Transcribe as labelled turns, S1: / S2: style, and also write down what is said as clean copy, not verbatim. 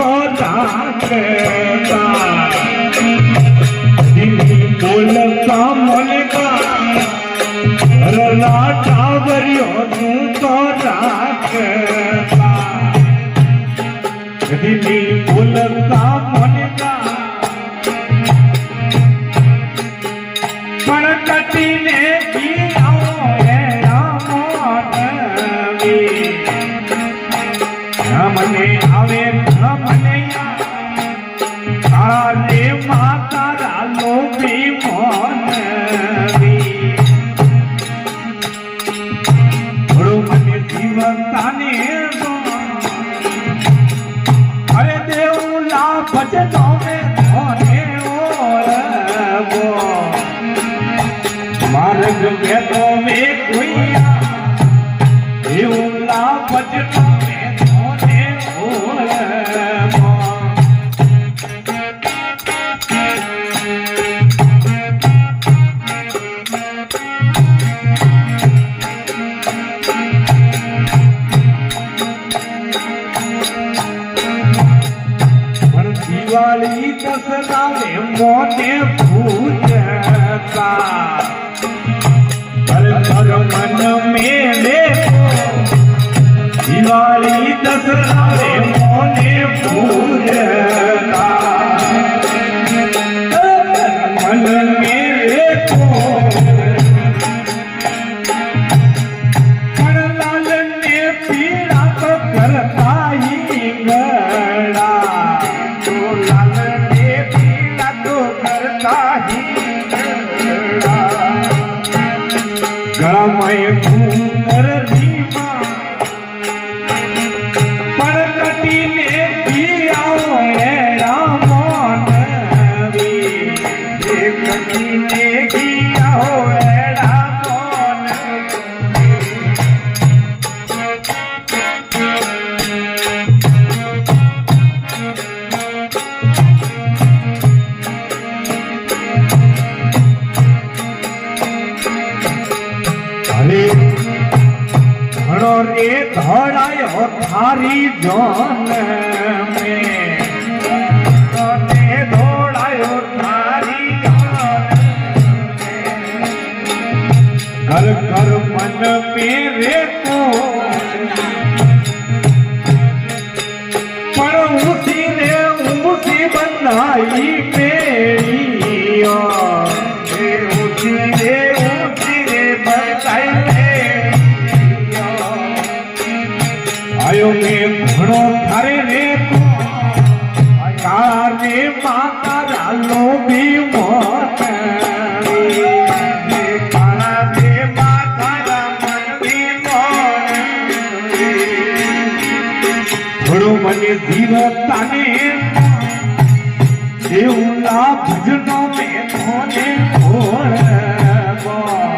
S1: तो राखता बोलता मन का रला टावरियो तू तो राखता कदी बोलता मन का पण कटी ने મને આવે મને આરે માતા લોભી મોનવી થોડો મને જીવતાને અરે દેવલા ભજનો મે ધોને ઓરવો માર્ગ મેં મે કોઈ દેવલા ભજનો दिवाली दसरा में मोने पूजता हर हर मन में देखो दिवाली दसरा में मोने पूजता मन में देखो लाल ने पीड़ा तो करता ही गड़ा गळामय घूमर दीवा पड़कटीने दियाओ एड़ा मोनवी कटीने दियाओ एड़ा घड़ो रे धड़ायो थारी जान में धोड़ायो थारी जान घर घर मन मेरे को पर उसी ने उसी बनाई मेरी उसी ने बनाई आयो में घणो थारे रे काला रे माता रालो भी मोत काला रे माता मन भी मोत घणो मने जीवता ने देवला भजनो में धोने घोड़